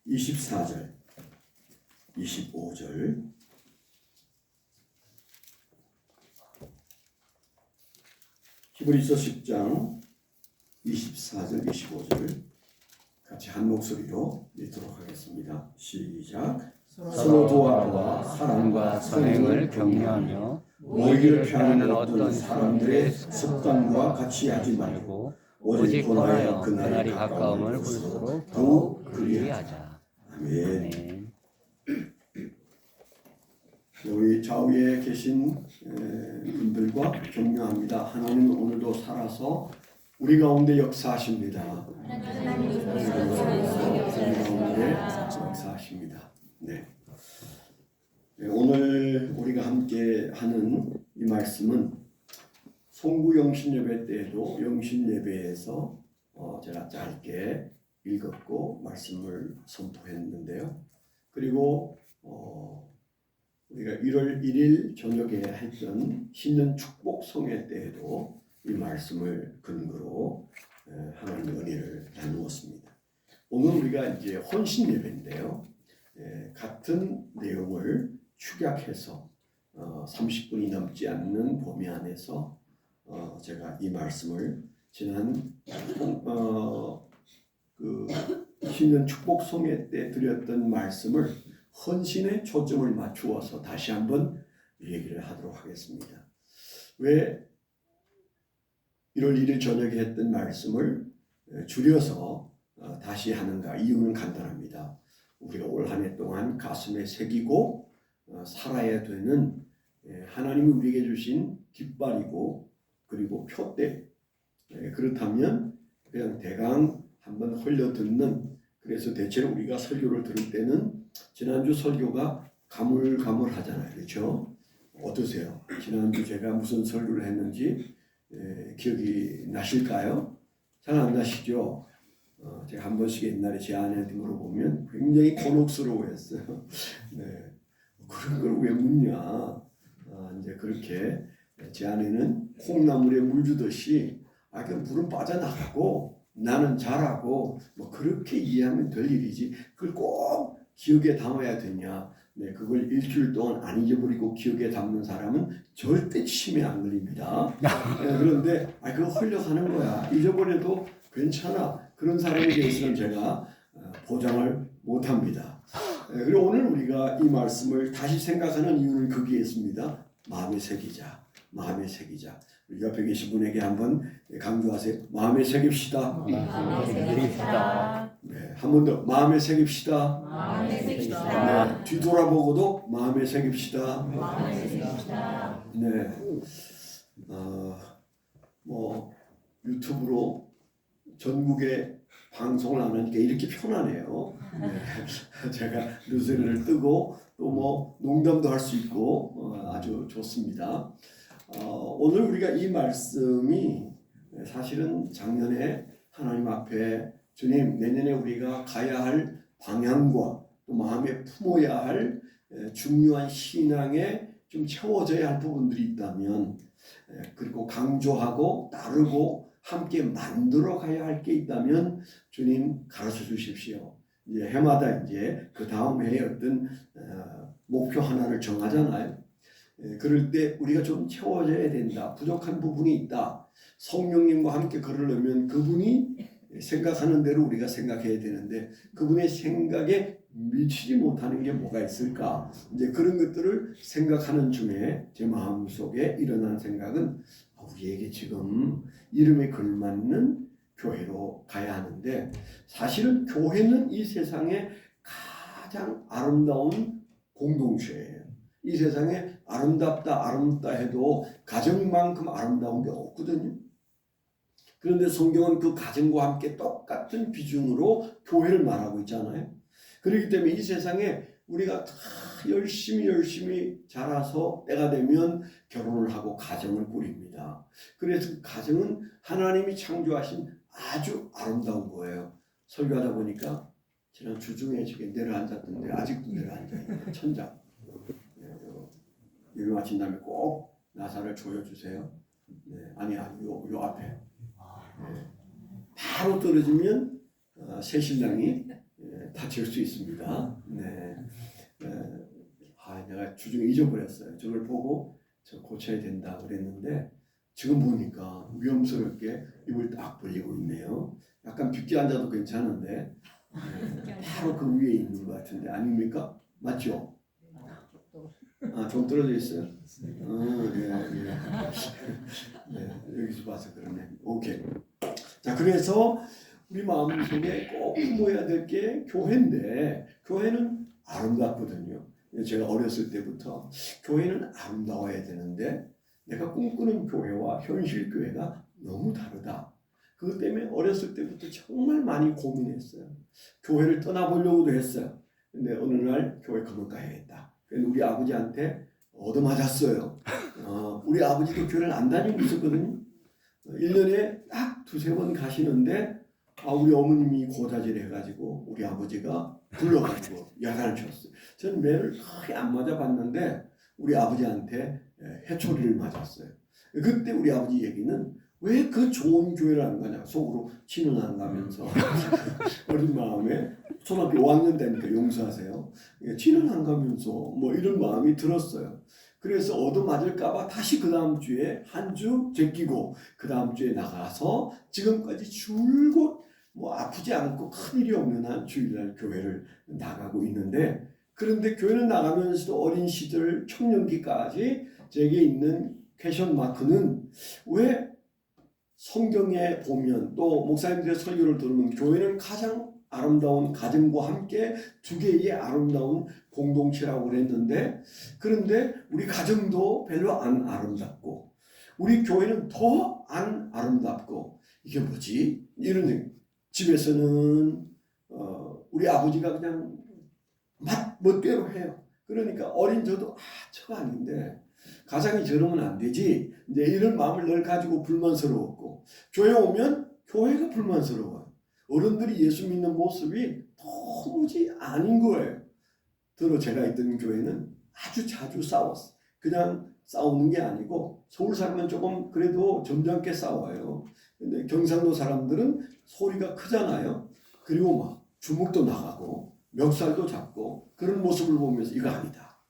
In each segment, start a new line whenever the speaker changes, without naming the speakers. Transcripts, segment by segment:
24절, 25절, 히브리서 10장 24절, 25절 같이 한 목소리로 읽도록 하겠습니다. 시작. 서로 도와와 사랑과 선행을 격려하며 모이기를 피하는 어떤 사람들의 습관과 같이 하지 말고 오직 권하여 그날이 가까움을 볼수록 더욱 그리하자. 아멘. 우리 좌우에 계신 분들과 격려합니다. 하나님은 오늘도 살아서 우리 가운데 역사하십니다. 우리 가운데 역사하십니다. 네. 오늘 우리가 함께 하는 이 말씀은 송구 영신예배 때에도 영신예배에서 제가 짧게 읽었고 말씀을 선포했는데요. 그리고 우리가 1월 1일 저녁에 했던 신년 축복 성회 때에도 이 말씀을 근거로 하나님의 은혜를 나누었습니다. 오늘 우리가 이제 혼신 예배인데요. 같은 내용을 축약해서 30분이 넘지 않는 범위 안에서 제가 이 말씀을 지난 그 신년 축복 성회 때 드렸던 말씀을 헌신에 초점을 맞추어서 다시 한번 얘기를 하도록 하겠습니다. 왜 1월 1일 저녁에 했던 말씀을 줄여서 다시 하는가? 이유는 간단합니다. 우리가 올 한 해 동안 가슴에 새기고 살아야 되는 하나님이 우리에게 주신 깃발이고 그리고 표대, 그렇다면 그냥 대강 한번 흘려듣는, 그래서 대체로 우리가 설교를 들을 때는 지난주 설교가 가물가물하잖아요. 그렇죠? 어떠세요? 지난주 제가 무슨 설교를 했는지 기억이 나실까요? 잘 안 나시죠? 제가 한 번씩 옛날에 제 아내한테 물어보면 굉장히 곤혹스러워했어요. 네. 그런 걸 왜 묻냐? 이제 그렇게 제 아내는 콩나물에 물 주듯이 그 물은 빠져나가고 나는 잘하고 뭐 그렇게 이해하면 될 일이지 그걸 꼭 기억에 담아야 되냐? 네, 그걸 일주일 동안 안 잊어버리고 기억에 담는 사람은 절대 치매 안 걸립니다. 네, 그런데 그거 흘려가는 거야. 잊어버려도 괜찮아. 그런 사람에 대해서는 제가 보장을 못합니다. 그리고 오늘 우리가 이 말씀을 다시 생각하는 이유는 거기에 있습니다. 마음에 새기자. 마음에 새기자. 우리 옆에 계신 분에게 한번 강조하세요. 마음에 새깁시다.
마음에 새깁시다.
네, 한 번 더 마음에 새깁시다.
마음에 새깁시다.
네, 뒤돌아보고도 마음에 새깁시다.
마음에 새깁시다.
네, 뭐 유튜브로 전국에 방송을 안 하니까 이렇게 편하네요. 네, 제가 뉴스를 뜨고 또 뭐 농담도 할 수 있고 아주 좋습니다. 오늘 우리가 이 말씀이 사실은 작년에 하나님 앞에 주님, 내년에 우리가 가야 할 방향과 또 마음에 품어야 할 중요한 신앙에 좀 채워져야 할 부분들이 있다면, 그리고 강조하고 따르고 함께 만들어 가야 할 게 있다면 주님 가르쳐 주십시오. 이제 해마다 이제 그 다음 해에 어떤 목표 하나를 정하잖아요. 그럴 때 우리가 좀 채워져야 된다. 부족한 부분이 있다. 성령님과 함께 걸으려면 그분이 생각하는 대로 우리가 생각해야 되는데 그분의 생각에 미치지 못하는 게 뭐가 있을까? 이제 그런 것들을 생각하는 중에 제 마음속에 일어난 생각은 우리에게 지금 이름에 걸맞는 교회로 가야 하는데, 사실은 교회는 이 세상에 가장 아름다운 공동체예요. 이 세상에 아름답다 해도 가정만큼 아름다운 게 없거든요. 그런데 성경은 그 가정과 함께 똑같은 비중으로 교회를 말하고 있잖아요. 그렇기 때문에 이 세상에 우리가 다 열심히 자라서 때가 되면 결혼을 하고 가정을 꾸립니다. 그래서 그 가정은 하나님이 창조하신 아주 아름다운 거예요. 설교하다 보니까 지난 주중에 저기 내려앉았던데 아직도 내려앉아요. 천장. 예배 마친 다음에 꼭 나사를 조여주세요. 네, 아니 요 앞에. 네. 바로 떨어지면 새신랑이 다칠 수 있습니다. 네. 내가 주중에 잊어버렸어요. 저걸 보고 저 고쳐야 된다 그랬는데 지금 보니까 위험스럽게 입을 딱 벌리고 있네요. 약간 빗게 앉아도 괜찮은데 바로 그 위에 있는 것 같은데 아닙니까? 맞죠? 좀 떨어져 있어요. 예. 네, 여기서 봐서 그러네. 오케이. 자, 그래서 우리 마음속에 꼭 품어야 될 게 교회인데 교회는 아름답거든요. 제가 어렸을 때부터 교회는 아름다워야 되는데 내가 꿈꾸는 교회와 현실 교회가 너무 다르다. 그것 때문에 어렸을 때부터 정말 많이 고민했어요. 교회를 떠나보려고도 했어요. 근데 어느 날 교회 그만 가야겠다. 그래서 우리 아버지한테 얻어맞았어요. 우리 아버지도 교회를 안 다니고 있었거든요. 1년에 딱 2-3번 가시는데 우리 어머님이 고자질 해가지고 우리 아버지가 불러가지고 야단을 쳤어요. 저는 매를 거의 안 맞아봤는데 우리 아버지한테 해초리를 맞았어요. 그때 우리 아버지 얘기는 왜 그 좋은 교회를 안 가냐 속으로 치는 안 가면서 어린 마음에 초등학교 5학년 때니까 용서하세요. 치는 안 가면서 뭐 이런 마음이 들었어요. 그래서 얻어맞을까봐 다시 그 다음 주에 한 주 제끼고 그 다음 주에 나가서 지금까지 줄곧 뭐 아프지 않고 큰일이 없는 한 주일날 교회를 나가고 있는데 그런데 교회를 나가면서도 어린 시절 청년기까지 제게 있는 퀘션 마크는 왜 성경에 보면 또 목사님들의 설교를 들으면 교회는 가장 아름다운 가정과 함께 두 개의 아름다운 공동체라고 그랬는데 그런데 우리 가정도 별로 안 아름답고 우리 교회는 더 안 아름답고 이게 뭐지? 이런 집에서는 우리 아버지가 그냥 멋대로 해요. 그러니까 어린 저도 저거 아닌데 가장이 저러면 안 되지. 이제 이런 마음을 늘 가지고 불만스러웠고 교회 오면 교회가 불만스러워요. 어른들이 예수 믿는 모습이 도무지 아닌 거예요. 들어 제가 있던 교회는 아주 자주 싸웠어. 그냥 싸우는 게 아니고 서울 사람은 조금 그래도 점잖게 싸워요. 근데 경상도 사람들은 소리가 크잖아요. 그리고 막 주먹도 나가고 멱살도 잡고 그런 모습을 보면서 이거 아니다.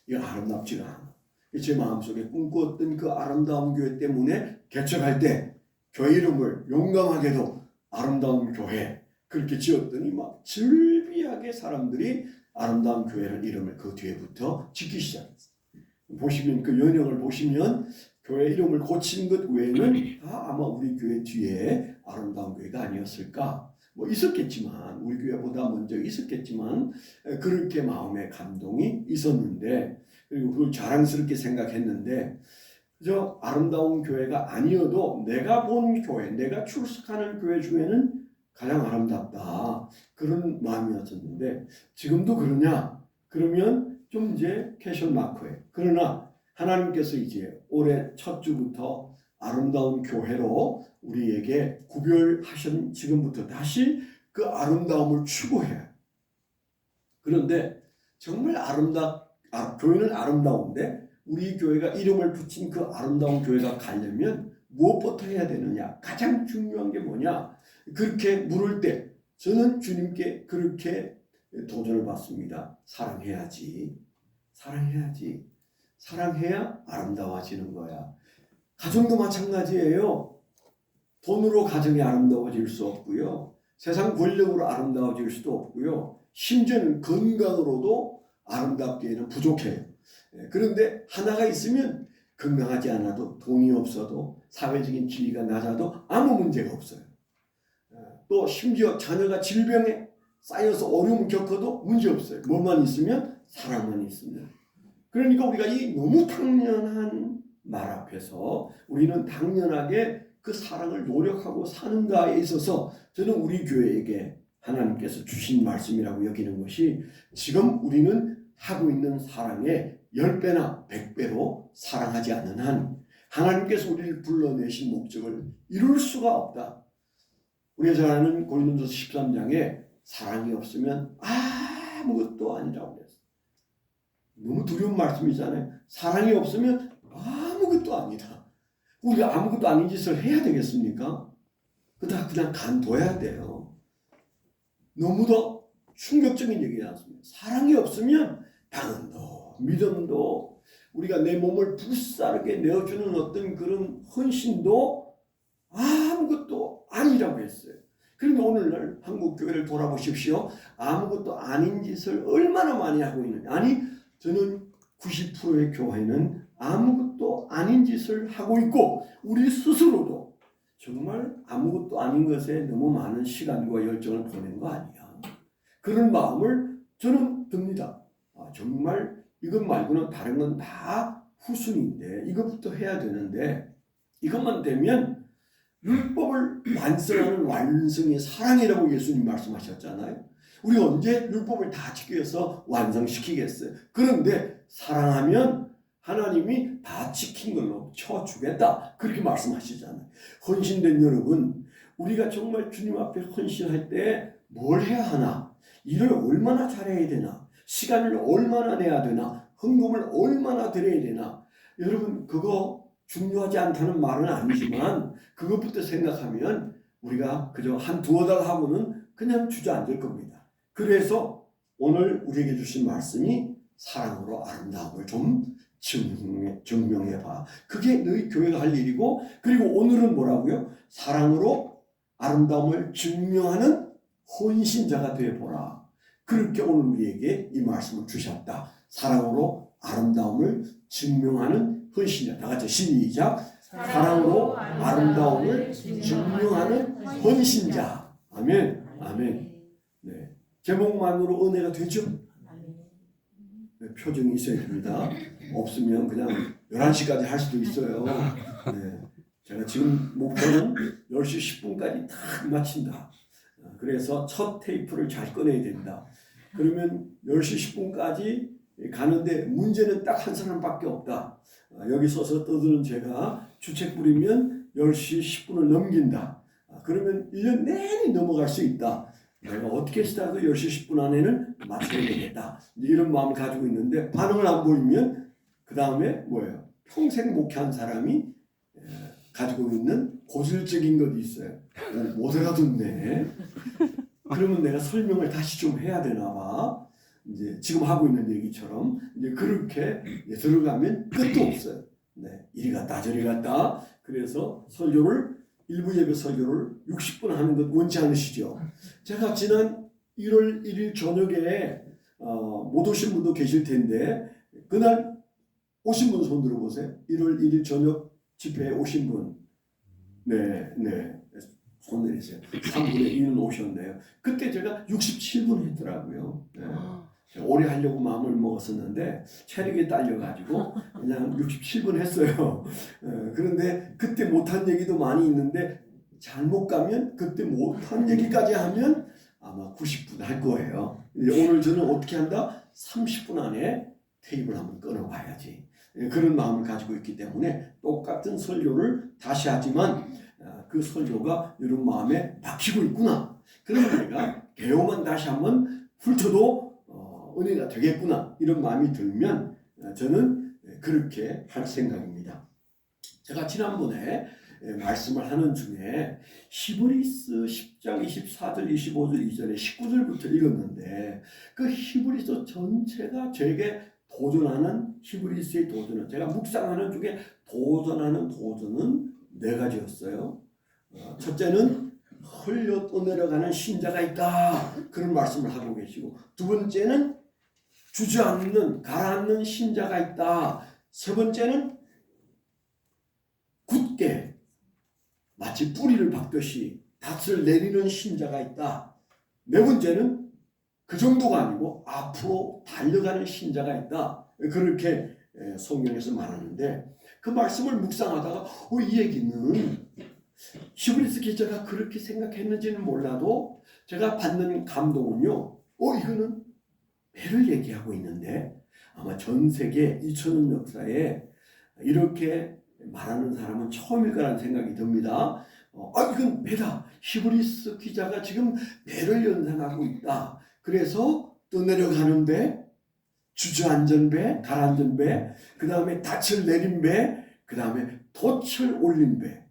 이거 아름답지가 않아. 제 마음속에 꿈꾸었던 그 아름다운 교회 때문에 개척할 때 교회 이름을 용감하게도 아름다운 교회 그렇게 지었더니 막 즐비하게 사람들이 아름다운 교회라는 이름을 그 뒤에부터 짓기 시작했어요. 보시면 그 연영을 보시면 교회 이름을 고친 것 외에는 다 아마 우리 교회 뒤에 아름다운 교회가 아니었을까. 뭐 있었겠지만 우리 교회보다 먼저 있었겠지만 그렇게 마음의 감동이 있었는데 그리고 그걸 자랑스럽게 생각했는데 저 아름다운 교회가 아니어도 내가 본 교회, 내가 출석하는 교회 중에는 가장 아름답다. 그런 마음이었었는데 지금도 그러냐? 그러면 좀 이제 퀘션 마크예요. 그러나 하나님께서 이제 올해 첫 주부터 아름다운 교회로 우리에게 구별하신 지금부터 다시 그 아름다움을 추구해요. 그런데 정말 교회는 아름다운데 우리 교회가 이름을 붙인 그 아름다운 교회가 가려면 무엇부터 해야 되느냐? 가장 중요한 게 뭐냐? 그렇게 물을 때 저는 주님께 그렇게 도전을 받습니다. 사랑해야지. 사랑해야지. 사랑해야 아름다워지는 거야. 가정도 마찬가지예요. 돈으로 가정이 아름다워질 수 없고요. 세상 권력으로 아름다워질 수도 없고요. 심지어는 건강으로도 아름답기에는 부족해요. 그런데 하나가 있으면 건강하지 않아도 돈이 없어도 사회적인 지위가 낮아도 아무 문제가 없어요. 또 심지어 자녀가 질병에 쌓여서 어려움을 겪어도 문제 없어요. 뭐만 있으면 사랑만 있으면. 그러니까 우리가 이 너무 당연한 말 앞에서 우리는 당연하게 그 사랑을 노력하고 사는가에 있어서 저는 우리 교회에게 하나님께서 주신 말씀이라고 여기는 것이 지금 우리는 하고 있는 사랑의 10배나 100배로 사랑하지 않는 한 하나님께서 우리를 불러내신 목적을 이룰 수가 없다. 우리가 잘 아는 고린도전서 13장에 사랑이 없으면 아무것도 아니라고 그랬어요. 너무 두려운 말씀이잖아요. 사랑이 없으면 아무것도 아니다. 우리가 아무것도 아닌 짓을 해야 되겠습니까? 그냥 간둬야 돼요. 너무도 충격적인 얘기지 않습니까? 사랑이 없으면 당연도 믿음도 우리가 내 몸을 불사르게 내어주는 어떤 그런 헌신도 아무것도 아니라고 했어요. 그런데 오늘날 한국 교회를 돌아보십시오. 아무것도 아닌 짓을 얼마나 많이 하고 있느냐. 아니 저는 90%의 교회는 아무것도 아닌 짓을 하고 있고 우리 스스로도 정말 아무것도 아닌 것에 너무 많은 시간과 열정을 보낸 거 아니야. 그런 마음을 저는 듭니다. 정말 이것 말고는 다른 건 다 후순위인데 이것부터 해야 되는데 이것만 되면 율법을 완성하는 완성의 사랑이라고 예수님 말씀하셨잖아요. 우리 언제 율법을 다 지켜서 완성시키겠어요? 그런데 사랑하면 하나님이 다 지킨 걸로 쳐주겠다. 그렇게 말씀하시잖아요. 헌신된 여러분, 우리가 정말 주님 앞에 헌신할 때 뭘 해야 하나? 일을 얼마나 잘해야 되나? 시간을 얼마나 내야 되나? 헌금을 얼마나 드려야 되나? 여러분 그거 중요하지 않다는 말은 아니지만 그것부터 생각하면 우리가 그저 한 두어 달 하고는 그냥 주저앉을 겁니다. 그래서 오늘 우리에게 주신 말씀이 사랑으로 아름다움을 좀 증명해봐. 그게 너희 교회가 할 일이고 그리고 오늘은 뭐라고요? 사랑으로 아름다움을 증명하는 헌신자가 되어보라. 그렇게 오늘 우리에게 이 말씀을 주셨다. 사랑으로 아름다움을 증명하는 헌신자. 다 같이 시작. 사랑으로 아름다움을 증명하는 헌신자. 아멘. 아멘. 네. 제목만으로 은혜가 되죠? 네, 표정이 있어야 됩니다. 없으면 그냥 11시까지 할 수도 있어요. 네. 제가 지금 목표는 10시 10분까지 다 마친다. 그래서 첫 테이프를 잘 꺼내야 된다. 그러면 10시 10분까지 가는데 문제는 딱 한 사람밖에 없다. 여기 서서 떠드는 제가 주책 부리면 10시 10분을 넘긴다. 그러면 1년 내내 넘어갈 수 있다. 내가 어떻게 시다도 10시 10분 안에는 마쳐야 되겠다. 이런 마음을 가지고 있는데 반응을 안 보이면 그 다음에 뭐예요? 평생 목회한 사람이 가지고 있는 고질적인 것이 있어요. 못 알아듣네. 그러면 내가 설명을 다시 좀 해야 되나 봐. 이제 지금 하고 있는 얘기처럼 이제 그렇게 들어가면 끝도 없어요. 네, 이리 갔다 저리 갔다. 그래서 설교를 일부 예배 설교를 60분 하는 것 원치 않으시죠? 제가 지난 1월 1일 저녁에 못 오신 분도 계실 텐데 그날 오신 분 손 들어보세요. 1월 1일 저녁 집회에 오신 분. 네. 손 내리세요. 3분의 2는 오셨네요. 그때 제가 67분 했더라고요. 네. 오래 하려고 마음을 먹었었는데 체력이 딸려가지고 그냥 67분 했어요. 그런데 그때 못한 얘기도 많이 있는데 잘못 가면 그때 못한 얘기까지 하면 아마 90분 할 거예요. 오늘 저는 어떻게 한다? 30분 안에 테이블 한번 끊어봐야지. 그런 마음을 가지고 있기 때문에 똑같은 설교를 다시 하지만 그 설교가 여러분 마음에 박히고 있구나. 그러면 내가 개요만 다시 한번 훑어도 은혜가 되겠구나. 이런 마음이 들면 저는 그렇게 할 생각입니다. 제가 지난번에 말씀을 하는 중에 히브리서 10장 24절 25절 이전에 19절부터 읽었는데 그 히브리서 전체가 제게 도전하는 히브리서의 도전은 제가 묵상하는 중에 도전은 네 가지였어요. 첫째는 흘려 떠내려가는 신자가 있다. 그런 말씀을 하고 계시고 두 번째는 주저앉는 가라앉는 신자가 있다. 세 번째는 굳게 마치 뿌리를 박듯이 닷을 내리는 신자가 있다. 네 번째는 그 정도가 아니고 앞으로 달려가는 신자가 있다. 그렇게 성경에서 말하는데 그 말씀을 묵상하다가 이 얘기는 히브리서 기자가 그렇게 생각했는지는 몰라도 제가 받는 감동은요. 이거는 배를 얘기하고 있는데 아마 전 세계 2000년 역사에 이렇게 말하는 사람은 처음일 거라는 생각이 듭니다. 이건 배다. 히브리서 기자가 지금 배를 연상하고 있다. 그래서 떠내려가는 배, 주저앉은 배, 가라앉은 배, 그 다음에 닻을 내린 배, 그 다음에 돛을 올린 배.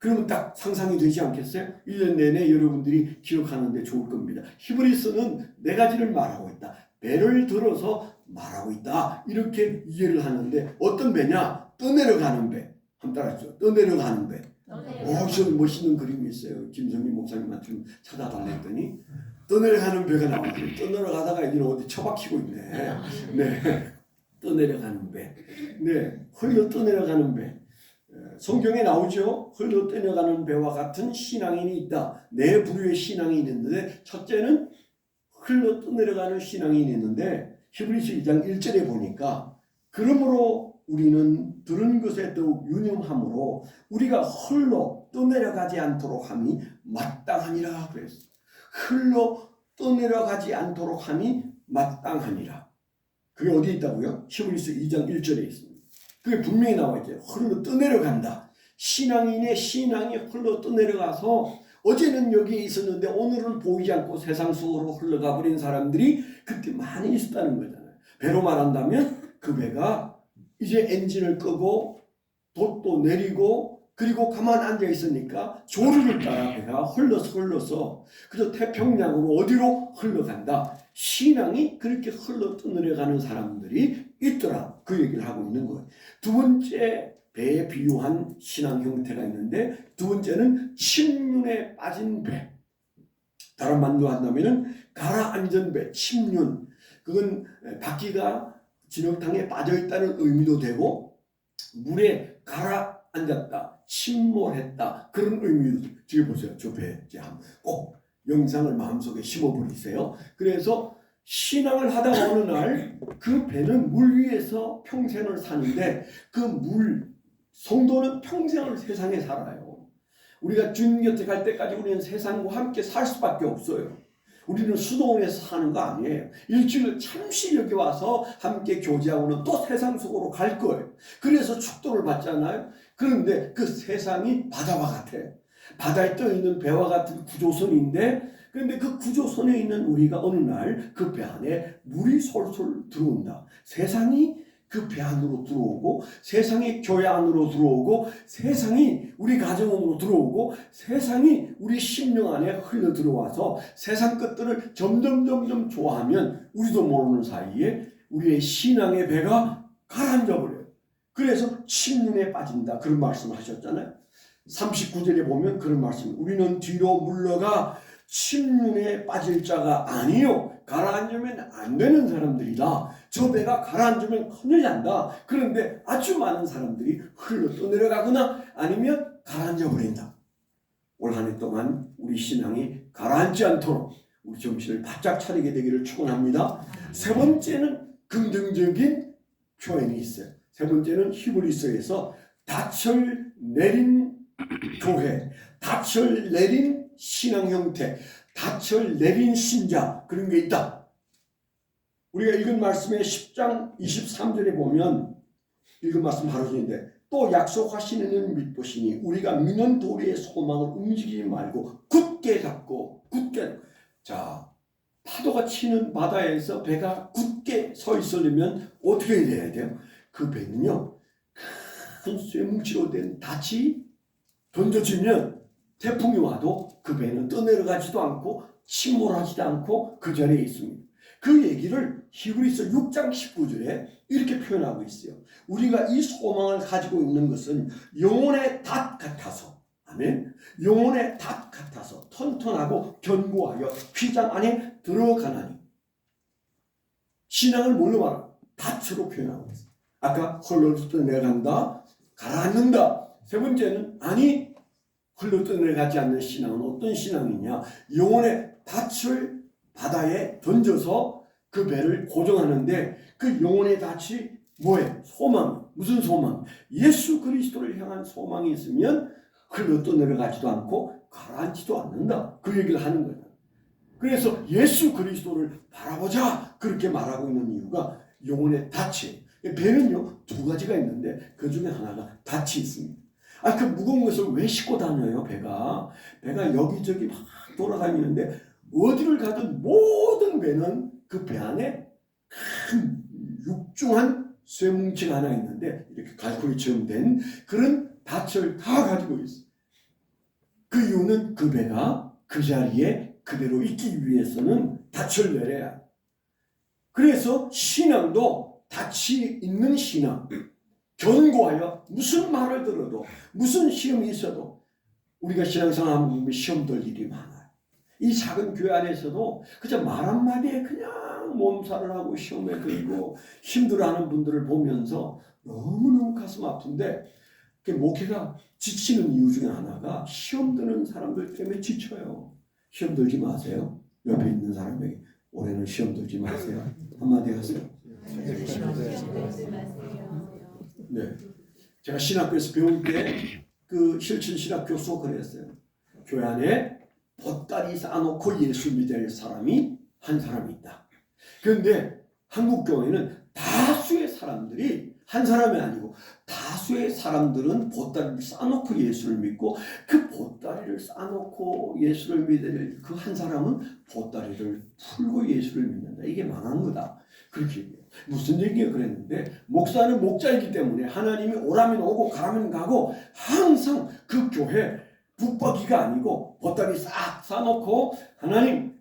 그러면 딱 상상이 되지 않겠어요? 1년 내내 여러분들이 기억하는데 좋을 겁니다. 히브리서는 네 가지를 말하고 있다. 배를 들어서 말하고 있다. 이렇게 이해를 하는데 어떤 배냐? 떠내려가는 배. 한번 따라하시죠. 떠내려가는 배. 저 멋있는 그림이 있어요. 김성민 목사님한테 좀 찾아달라 했더니 떠내려가는 배가 나와요. 떠내려가다가 여기는 어디 처박히고 있네. 네. 떠내려가는 배. 네. 흘러 떠내려가는 배. 성경에 나오죠. 흘러 떠내려가는 배와 같은 신앙인이 있다. 네 부류의 신앙인이 있는데 첫째는 흘러 떠내려가는 신앙인이 있는데 히브리서 2장 1절에 보니까 그러므로 우리는 들은 것에 더욱 유념함으로 우리가 흘러 떠내려가지 않도록 함이 마땅하니라 그랬어요. 흘러 떠내려가지 않도록 함이 마땅하니라. 그게 어디 있다고요? 히브리서 2장 1절에 있습니다. 그게 분명히 나와 있죠. 흘러 떠내려간다. 신앙인의 신앙이 흘러 떠내려가서 어제는 여기에 있었는데 오늘은 보이지 않고 세상 속으로 흘러가 버린 사람들이 그때 많이 있었다는 거잖아요. 배로 말한다면 그 배가 이제 엔진을 끄고 돛도 내리고 그리고 가만 앉아 있으니까 조류를 따라 배가 흘러서 그저 태평양으로 어디로 흘러간다. 신앙이 그렇게 흘러 떠내려가는 사람들이 있더라. 그 얘기를 하고 있는 거예요. 두 번째 배에 비유한 신앙 형태가 있는데 두 번째는 침륜에 빠진 배. 다른 말로 한다면 가라앉은 배, 침륜. 그건 바퀴가 진흙탕에 빠져있다는 의미도 되고 물에 가라앉았다, 침몰했다 그런 의미도. 지금 보세요. 저 배 꼭 영상을 마음속에 심어버리세요. 그래서 신앙을 하다가 어느 날 그 배는 물 위에서 평생을 사는데 그 성도는 평생을 세상에 살아요. 우리가 주님 곁에 갈 때까지 우리는 세상과 함께 살 수밖에 없어요. 우리는 수동원에서 사는 거 아니에요. 일주일 잠시 여기 와서 함께 교제하고는 또 세상 속으로 갈 거예요. 그래서 축도를 받잖아요. 그런데 그 세상이 바다와 같아요. 바다에 떠 있는 배와 같은 구조선인데 그런데 그 구조선에 있는 우리가 어느 날 그 배 안에 물이 솔솔 들어온다. 세상이 그 배 안으로 들어오고 세상이 교회 안으로 들어오고 세상이 우리 가정으로 들어오고 세상이 우리 심령 안에 흘러 들어와서 세상 것들을 점점 좋아하면 우리도 모르는 사이에 우리의 신앙의 배가 가라앉아 버려요. 그래서 침륜에 빠진다 그런 말씀을 하셨잖아요. 39절에 보면 그런 말씀. 우리는 뒤로 물러가 침륜에 빠질 자가 아니요 가라앉으면 안 되는 사람들이다. 저 배가 가라앉으면 큰일 난다. 그런데 아주 많은 사람들이 흘러 떠내려가거나 아니면 가라앉아 버린다. 올 한 해 동안 우리 신앙이 가라앉지 않도록 우리 정신을 바짝 차리게 되기를 축원합니다. 세 번째는 긍정적인 표현이 있어요. 세 번째는 히브리서에서 닻을 내린 교회, 닻을 내린 신앙 형태, 닻을 내린 신자 그런 게 있다. 우리가 읽은 말씀의 10장 23절에 보면 읽은 말씀 바로 전인데 또 약속하시는 이는 믿으시니 우리가 믿는 도리의 소망을 움직이지 말고 굳게 잡고 자 파도가 치는 바다에서 배가 굳게 서 있으려면 어떻게 돼야 돼요? 그 배는요 큰 쇠뭉치로 된 닻이 던져지면 태풍이 와도 그 배는 떠내려가지도 않고 침몰하지도 않고 그 자리에 있습니다. 그 얘기를 히브리서 6장 19절에 이렇게 표현하고 있어요. 우리가 이 소망을 가지고 있는 것은 영혼의 닷 같아서 아멘. 영혼의 닷 같아서 튼튼하고 견고하여 휘장 안에 들어가나니 신앙을 뭘로 말하나? 닷으로 표현하고 있어요. 아까 흘러떠내려간다, 가라앉는다. 세 번째는 아니 흘러떠내려가지 않는 신앙은 어떤 신앙이냐? 영혼의 닻을 바다에 던져서 그 배를 고정하는데 그 영혼의 닻이 뭐예요? 소망. 무슨 소망? 예수 그리스도를 향한 소망이 있으면 흘러떠내려가지도 않고 가라앉지도 않는다. 그 얘기를 하는 거예요. 그래서 예수 그리스도를 바라보자 그렇게 말하고 있는 이유가 영혼의 닻이. 배는요 두 가지가 있는데 그 중에 하나가 닻이 있습니다. 그 무거운 것을 왜 싣고 다녀요? 배가 여기저기 막 돌아다니는데 어디를 가든 모든 배는 그 배 안에 큰 육중한 쇠뭉치가 하나 있는데 이렇게 갈고리처럼 된 그런 닻을 다 가지고 있어요. 그 이유는 그 배가 그 자리에 그대로 있기 위해서는 닻을 내려야 해요. 그래서 신앙도 닻이 있는 신앙. 견고하여 무슨 말을 들어도 무슨 시험이 있어도 우리가 신앙생활 하면 시험 들 일이 많아요. 이 작은 교회 안에서도 그저 말 한마디에 그냥 몸살을 하고 시험에 들고 힘들어하는 분들을 보면서 너무너무 가슴 아픈데 목회가 지치는 이유 중에 하나가 시험 드는 사람들 때문에 지쳐요. 시험 들지 마세요. 옆에 있는 사람에게 올해는 시험 들지 마세요. 한마디 하세요. 네, 제가 신학교에서 배울 때 그 실천 신학 교수가 그랬어요. 교회 안에 보따리 쌓아놓고 예수 믿을 사람이 한 사람이 있다. 그런데 한국 교회는 다수의 사람들이 한 사람이 아니고 다수의 사람들은 보따리를 쌓아놓고 예수를 믿고 그 보따리를 쌓아놓고 예수를 믿을 그 한 사람은 보따리를 풀고 예수를 믿는다. 이게 망한 거다. 그렇게 얘기해요. 무슨 얘기가 그랬는데 목사는 목자이기 때문에 하나님이 오라면 오고 가라면 가고 항상 그 교회 북박이가 아니고 보따리 싹 쌓아놓고 하나님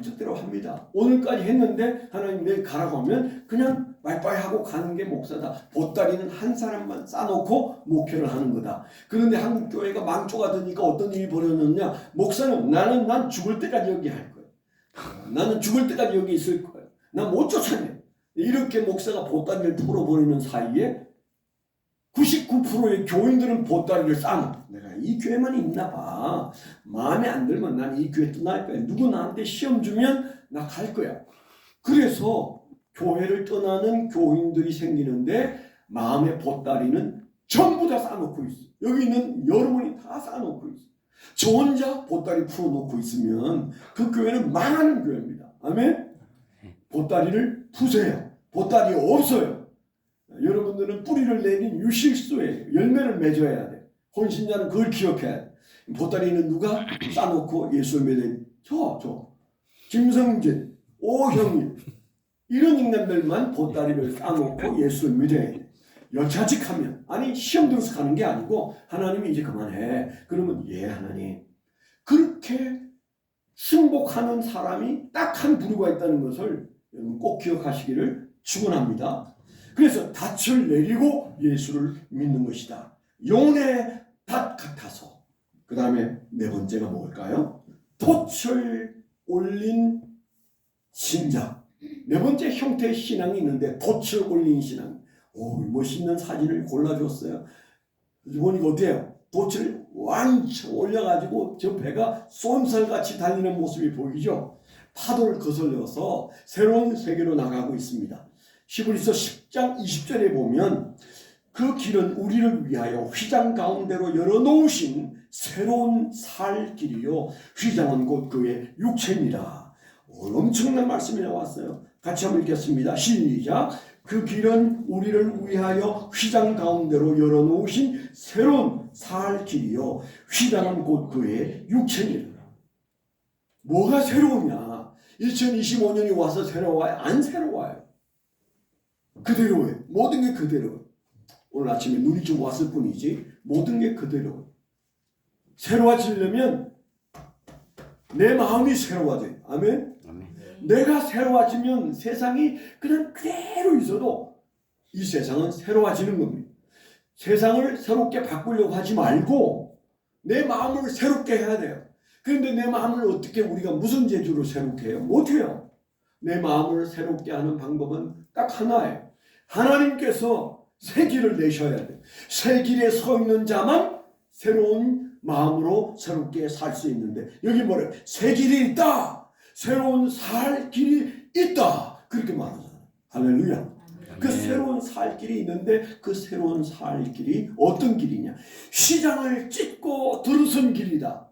뜻대로 합니다. 오늘까지 했는데 하나님 내일 가라고 하면 그냥 빠이빠이 하고 가는 게 목사다. 보따리는 한 사람만 쌓아놓고 목회를 하는 거다. 그런데 한국 교회가 망조가 되니까 어떤 일이 벌어졌느냐. 목사는 난 죽을 때까지 여기 할 거야. 나는 죽을 때까지 여기 있을 거야. 난 못 쫓아내. 이렇게 목사가 보따리를 풀어버리는 사이에 99%의 교인들은 보따리를 쌓아. 내가 이 교회만 있나 봐. 마음에 안 들면 난 이 교회 떠날 거야. 누구 나한테 시험 주면 나 갈 거야. 그래서 교회를 떠나는 교인들이 생기는데 마음의 보따리는 전부 다 쌓아놓고 있어. 여기 있는 여러분이 다 쌓아놓고 있어. 저 혼자 보따리 풀어놓고 있으면 그 교회는 망하는 교회입니다. 아멘? 보따리를 푸세요. 보따리 없어요. 여러분들은 뿌리를 내린 유실수에 열매를 맺어야 돼. 혼신자는 그걸 기억해야 돼. 보따리는 누가 쌓아놓고 예수를 믿는 저 김성진, 오형님 이런 닉네임들만 보따리를 쌓아놓고 예수를 믿어야 돼. 여차직하면 아니 시험 들어서 가는 게 아니고 하나님이 이제 그만해. 그러면 예 하나님. 그렇게 승복하는 사람이 딱 한 부류가 있다는 것을 여러분 꼭 기억하시기를 축원합니다. 그래서 닻을 내리고 예수를 믿는 것이다. 용의 닷 같아서. 그 다음에 네 번째가 뭘까요? 돛을 올린 신자. 네 번째 형태의 신앙이 있는데 돛을 올린 신앙. 오, 멋있는 사진을 골라줬어요. 보니까 어때요? 돛을 왕창 올려가지고 저 배가 쏜살같이 달리는 모습이 보이죠? 파도를 거슬려서 새로운 세계로 나가고 있습니다. 히브리서 10장 20절에 보면 그 길은 우리를 위하여 휘장 가운데로 열어놓으신 새로운 살 길이요 휘장은 곧 그의 육체니라. 엄청난 말씀이 나왔어요. 같이 한번 읽겠습니다. 시작. 그 길은 우리를 위하여 휘장 가운데로 열어놓으신 새로운 살 길이요 휘장은 곧 그의 육체니라. 뭐가 새로우냐? 2025년이 와서 새로워요? 안 새로워요. 그대로예요. 모든 게 그대로예요. 오늘 아침에 눈이 좀 왔을 뿐이지 모든 게 그대로예요. 새로워지려면 내 마음이 새로워져요. 아멘? 내가 새로워지면 세상이 그냥 그대로 있어도 이 세상은 새로워지는 겁니다. 세상을 새롭게 바꾸려고 하지 말고 내 마음을 새롭게 해야 돼요. 그런데 내 마음을 어떻게 우리가 무슨 재주로 새롭게 해요? 못해요. 내 마음을 새롭게 하는 방법은 딱 하나예요. 하나님께서 새 길을 내셔야 돼요. 새 길에 서 있는 자만 새로운 마음으로 새롭게 살 수 있는데 여기 뭐래요? 새 길이 있다. 새로운 살 길이 있다. 그렇게 말하잖아요. 할렐루야. 그 새로운 살 길이 있는데 그 새로운 살 길이 어떤 길이냐? 휘장을 찢고 들어선 길이다.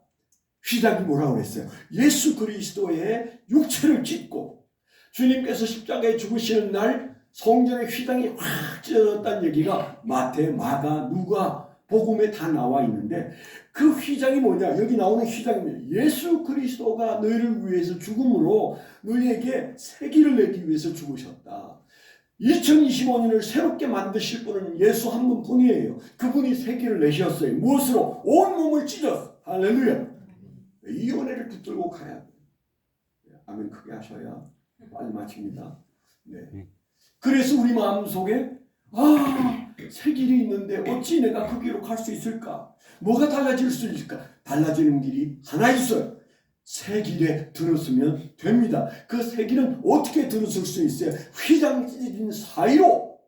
휘장이 뭐라고 그랬어요? 예수 그리스도의 육체를 찢고 주님께서 십자가에 죽으시는 날 성전의 휘장이 확 찢어졌다는 얘기가 마태, 마가, 누가 복음에 다 나와 있는데 그 휘장이 뭐냐? 여기 나오는 휘장이 예수 그리스도가 너희를 위해서 죽음으로 너희에게 새 길을 내기 위해서 죽으셨다. 2025년을 새롭게 만드실 분은 예수 한 분뿐이에요. 그분이 새 길을 내셨어요. 무엇으로? 온 몸을 찢었어. 할렐루야. 이 은혜를 붙들고 가야 돼요. 아멘 크게 하셔야 빨리 마칩니다. 네. 그래서 우리 마음속에 새 길이 있는데 어찌 내가 그 길로 갈 수 있을까? 뭐가 달라질 수 있을까? 달라지는 길이 하나 있어요. 새 길에 들었으면 됩니다. 그 새 길은 어떻게 들었을 수 있어요? 휘장 찢어진 사이로,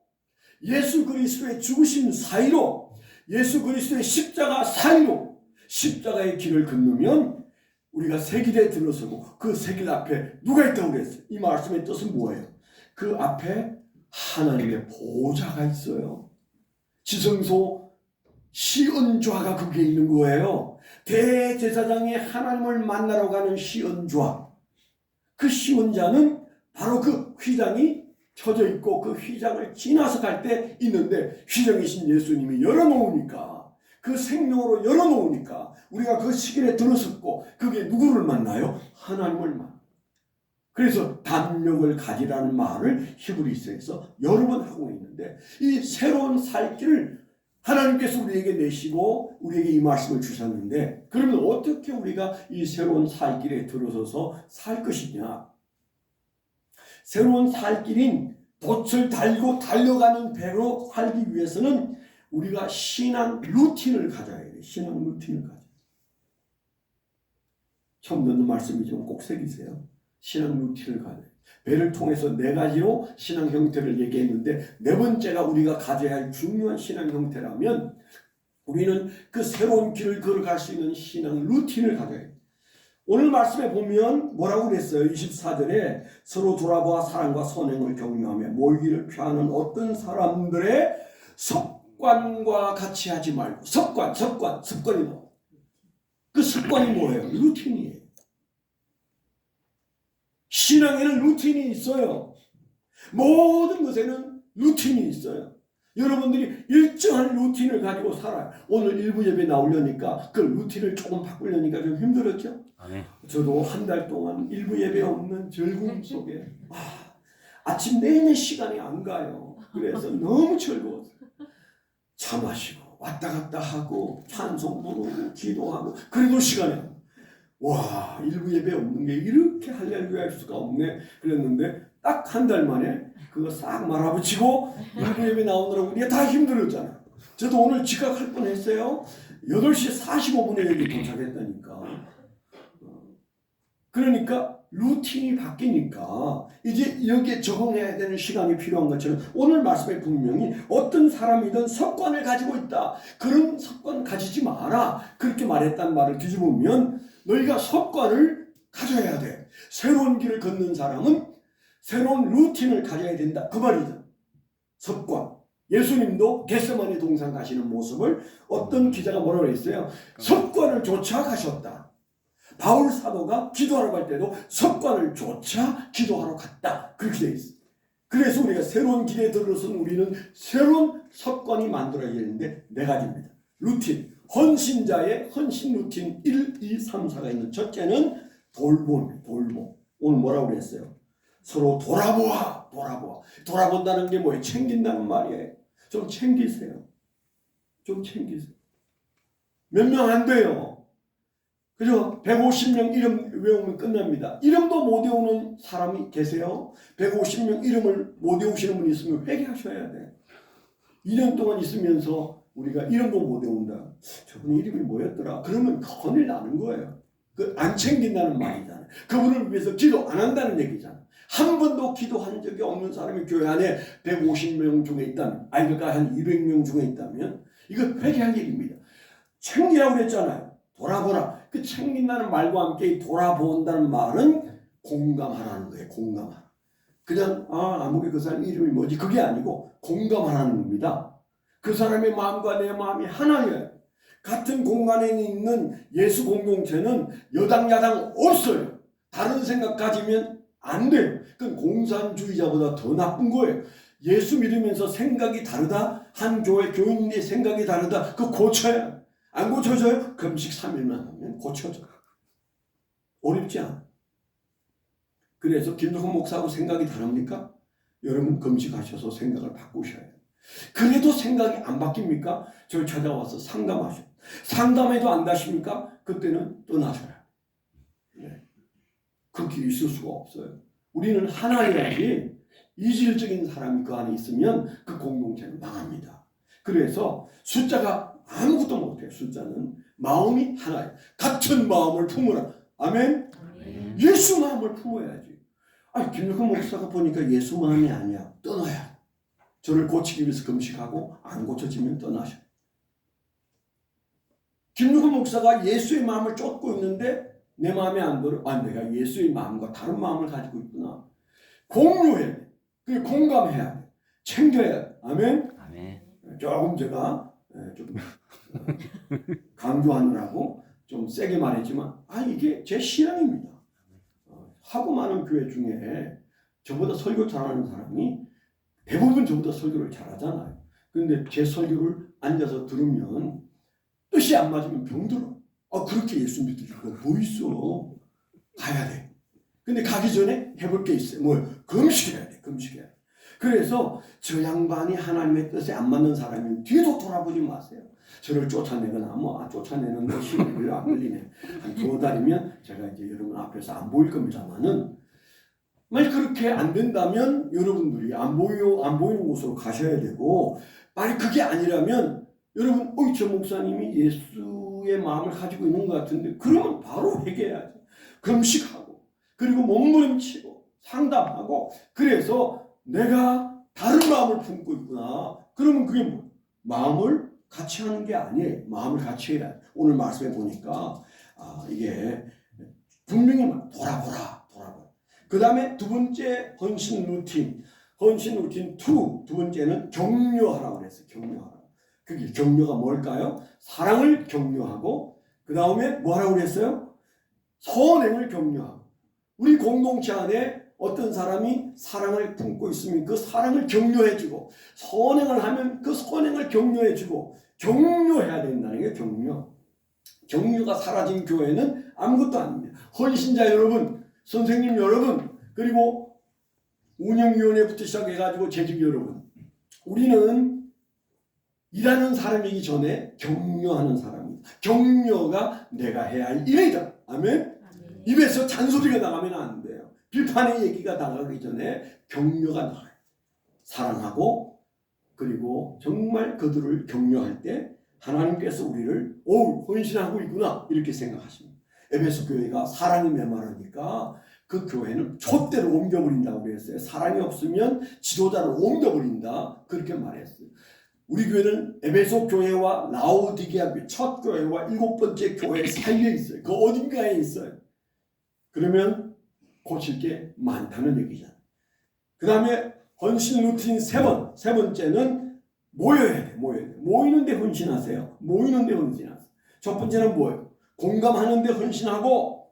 예수 그리스도의 죽으심 사이로, 예수 그리스도의 십자가 사이로, 십자가의 길을 건너면 우리가 새 길에 들어서고 그 새 길 앞에 누가 있다고 그랬어요? 이 말씀의 뜻은 뭐예요? 그 앞에 하나님의 보좌가 있어요. 지성소 시은좌가 거기에 있는 거예요. 대제사장이 하나님을 만나러 가는 시은좌. 그 시은좌는 바로 그 휘장이 켜져 있고 그 휘장을 지나서 갈 때 있는데 휘장이신 예수님이 열어놓으니까 그 생명으로 열어놓으니까 우리가 그 시길에 들어섰고 그게 누구를 만나요? 하나님을 만나요. 그래서 담력을 가지라는 말을 히브리서에서 여러 번 하고 있는데 이 새로운 살 길을 하나님께서 우리에게 내시고 우리에게 이 말씀을 주셨는데 그러면 어떻게 우리가 이 새로운 살 길에 들어서서 살 것이냐? 새로운 살 길인 돛을 달고 달려가는 배로 살기 위해서는 우리가 신앙 루틴을 가져야 돼요. 신앙 루틴을 가져야 돼요. 처음 듣는 말씀이지만 꼭 새기세요. 신앙 루틴을 가져야 돼요. 배를 통해서 네 가지로 신앙 형태를 얘기했는데 네 번째가 우리가 가져야 할 중요한 신앙 형태라면 우리는 그 새로운 길을 걸어갈 수 있는 신앙 루틴을 가져야 돼요. 오늘 말씀에 보면 뭐라고 그랬어요? 24절에 서로 돌아보아 사랑과 선행을 격려하며 모이기를 피하는 어떤 사람들의 습관과 같이 하지 말고 습관이 뭐? 그 습관이 뭐예요? 루틴이에요. 신앙에는 루틴이 있어요. 모든 것에는 루틴이 있어요. 여러분들이 일정한 루틴을 가지고 살아요. 오늘 일부 예배 나오려니까 그 루틴을 조금 바꾸려니까 좀 힘들었죠?
네.
저도 한 달 동안 일부 예배 없는 즐거움 속에 아침 내내 시간이 안 가요. 그래서 너무 즐거웠어요. 차 마시고 왔다 갔다 하고 찬송 부르고 기도하고 그래도 시간이 안 가요. 와, 일부 예배 없는 게 이렇게 할렐루야 할 수가 없네 그랬는데 딱 한 달 만에 그거 싹 말아붙이고 일부 예배 나오느라고 우리가 다 힘들었잖아. 저도 오늘 지각할 뻔했어요. 8시 45분에 여기 도착했다니까. 그러니까 루틴이 바뀌니까 이제 여기에 적응해야 되는 시간이 필요한 것처럼 오늘 말씀에 분명히 어떤 사람이든 습관을 가지고 있다. 그런 습관 가지지 마라. 그렇게 말했단 말을 뒤집으면 너희가 습관을 가져야 돼. 새로운 길을 걷는 사람은 새로운 루틴을 가져야 된다. 그 말이죠. 습관. 예수님도 겟세마네 동산 가시는 모습을 어떤 기자가 뭐라고 했어요? 습관을 쫓아 가셨다. 바울 사도가 기도하러 갈 때도 습관을 쫓아 기도하러 갔다. 그렇게 되어 있어요. 그래서 우리가 새로운 길에 들어서는 우리는 새로운 습관이 만들어야 되는데 네 가지입니다. 루틴. 헌신자의 헌신 루틴 1, 2, 3, 4가 있는 첫째는 돌봄. 오늘 뭐라고 그랬어요? 서로 돌아보아. 돌아본다는 게 뭐예요? 챙긴다는 말이에요. 좀 챙기세요. 몇 명 안 돼요. 그죠? 150명 이름 외우면 끝납니다. 이름도 못 외우는 사람이 계세요? 150명 이름을 못 외우시는 분이 있으면 회개하셔야 돼. 2년 동안 있으면서 우리가 이름도 못 외운다. 저분 이름이 뭐였더라? 그러면 큰일 나는 거예요. 그 안 챙긴다는 말이잖아요. 그분을 위해서 기도 안 한다는 얘기잖아요. 한 번도 기도한 적이 없는 사람이 교회 안에 150명 중에 있다면, 그러니까 한 200명 중에 있다면 이거 회개할 일입니다. 챙기라고 그랬잖아요. 돌아보라. 그 챙긴다는 말과 함께 돌아본다는 말은 공감하라는 거예요. 공감하라. 그냥 아무리 그 사람 이름이 뭐지 그게 아니고 공감하라는 겁니다. 그 사람의 마음과 내 마음이 하나예요. 같은 공간에 있는 예수 공동체는 여당 야당 없어요. 다른 생각 가지면 안 돼요. 그건 공산주의자보다 더 나쁜 거예요. 예수 믿으면서 생각이 다르다. 한 교회 교인의 생각이 다르다. 그거 고쳐야. 안 고쳐져요? 금식 3일만 하면 고쳐져. 어렵지 않아. 그래서 김종훈 목사하고 생각이 다릅니까? 여러분 금식하셔서 생각을 바꾸셔야 해요. 그래도 생각이 안 바뀝니까? 저를 찾아와서 상담하셔. 상담해도 안 다십니까? 그때는 떠나셔라. 그 길이 있을 수가 없어요. 우리는 하나여야지 이질적인 사람이 그 안에 있으면 그 공동체는 망합니다. 그래서 숫자가 아무것도 못해요. 숫자는 마음이 하나예요. 같은 마음을 품으라. 아멘.
아멘.
예수 마음을 품어야지. 아니 김육근 목사가 보니까 예수 마음이 아니야. 떠나야. 저를 고치기 위해서 금식하고 안 고쳐지면 떠나셔. 김육근 목사가 예수의 마음을 쫓고 있는데 내 마음에 안 들어. 아, 내가 예수의 마음과 다른 마음을 가지고 있구나. 공유해야 돼. 그 공감해야 돼. 챙겨야 돼. 아멘.
아멘.
조금 제가 좀 강조하느라고 좀 세게 말했지만 이게 제 신앙입니다. 하고 많은 교회 중에 저보다 설교 잘하는 사람이 대부분 저보다 설교를 잘하잖아요. 그런데 제 설교를 앉아서 들으면 뜻이 안 맞으면 병들어. 그렇게 예수 믿을 이유가 뭐 있어. 가야 돼. 근데 가기 전에 해볼 게 있어요. 뭐요? 금식해야 돼. 금식해야 돼. 그래서 저 양반이 하나님의 뜻에 안 맞는 사람이면 뒤도 돌아보지 마세요. 저를 쫓아내거나 쫓아내는 것이 별로 안 걸리네. 한 2달이면 제가 이제 여러분 앞에서 안 보일 겁니다만은 만약 그렇게 안 된다면 여러분들이 안 보이는 곳으로 가셔야 되고 만약 그게 아니라면 여러분 저 목사님이 예수의 마음을 가지고 있는 것 같은데 그러면 바로 회개해야죠. 금식하고 그리고 몸부림치고 상담하고 그래서 내가 다른 마음을 품고 있구나. 그러면 그게 뭐? 마음을 같이 하는 게 아니에요. 마음을 같이 해야 돼. 오늘 말씀해 보니까 이게 분명히 돌아보라. 그 다음에 두 번째 헌신 루틴 2. 두 번째는 격려하라고 그랬어요. 격려하라. 그게 격려가 뭘까요? 사랑을 격려하고 그 다음에 뭐라고 그랬어요? 선행을 격려하고 우리 공동체 안에 어떤 사람이 사랑을 품고 있으면 그 사랑을 격려해주고 선행을 하면 그 선행을 격려해주고 격려해야 된다는 게 격려가 사라진 교회는 아무것도 아닙니다. 헌신자 여러분, 선생님 여러분, 그리고 운영위원회부터 시작해가지고 재직 여러분, 우리는 일하는 사람이기 전에 격려하는 사람입니다. 격려가 내가 해야 할 일이다. 아멘? 입에서 잔소리가 나가면 안 돼요. 비판의 얘기가 나가기 전에 격려가 나가요. 사랑하고 그리고 정말 그들을 격려할 때 하나님께서 우리를 헌신하고 있구나 이렇게 생각하십니다. 에베소 교회가 사랑이 메마르니까 그 교회는 촛대로 옮겨버린다고 그랬어요. 사랑이 없으면 지도자를 옮겨버린다 그렇게 말했어요. 우리 교회는 에베소 교회와 라오디게아 교회 첫 교회와 7번째 교회 사이에 있어요. 그 어딘가에 있어요. 그러면 고칠 게 많다는 얘기잖아요. 그 다음에 헌신 루틴 세 번째는 모여야 돼. 모이는데 헌신하세요. 첫 번째는 뭐예요? 공감하는데 헌신하고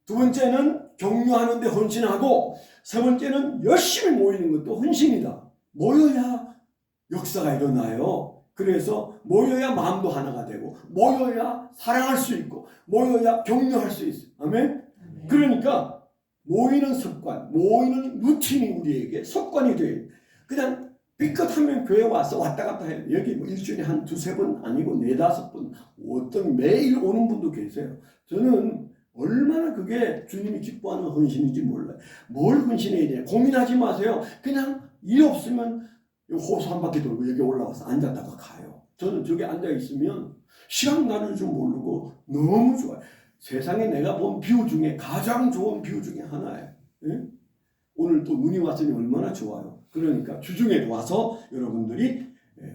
두 번째는 격려하는데 헌신하고 세 번째는 열심히 모이는 것도 헌신이다. 모여야 역사가 일어나요. 그래서 모여야 마음도 하나가 되고 모여야 사랑할 수 있고 모여야 격려할 수 있어요. 아멘? 그러니까 모이는 습관, 모이는 루틴이 우리에게 습관이 돼요. 그냥 삐끗하면 교회 와서 왔다 갔다 해요. 여기 뭐 일주일에 한 2-3번 아니고 4-5번 어떤 매일 오는 분도 계세요. 저는 얼마나 그게 주님이 기뻐하는 헌신인지 몰라요. 뭘 헌신해야 되냐 고민하지 마세요. 그냥 일 없으면 호수 한 바퀴 돌고 여기 올라와서 앉았다가 가요. 저는 저기 앉아있으면 시간 가는 줄 모르고 너무 좋아요. 세상에 내가 본 뷰 중에 가장 좋은 뷰 중에 하나예요. 예? 오늘 또 눈이 왔으니 얼마나 좋아요. 그러니까 주중에 와서 여러분들이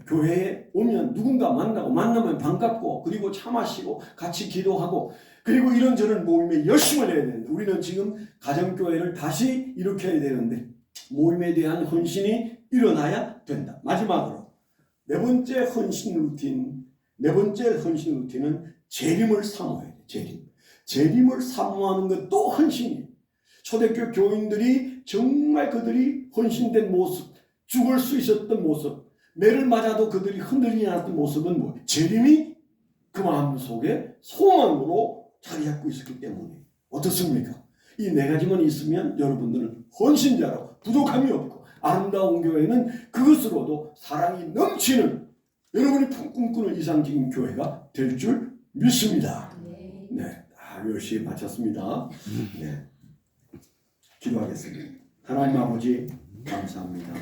교회에 오면 누군가 만나면 반갑고 그리고 차 마시고 같이 기도하고 그리고 이런저런 모임에 열심을 내야 되는데 우리는 지금 가정교회를 다시 일으켜야 되는데 모임에 대한 헌신이 일어나야 된다. 마지막으로 네 번째 헌신 루틴은 재림을 사모해야 돼. 재림을 사모하는 것도 헌신이에요. 초대교회 교인들이 정말 그들이 헌신된 모습, 죽을 수 있었던 모습, 매를 맞아도 그들이 흔들리지 않았던 모습은 뭐예요? 재림이 그 마음속에 소망으로 자리 잡고 있었기 때문에 어떻습니까? 이 네 가지만 있으면 여러분들은 헌신자로 부족함이 없고 아름다운 교회는 그것으로도 사랑이 넘치는 여러분이 꿈꾸는 이상적인 교회가 될 줄 믿습니다. 네, 10시에 마쳤습니다. 네. 기도하겠습니다. 하나님 아버지 감사합니다.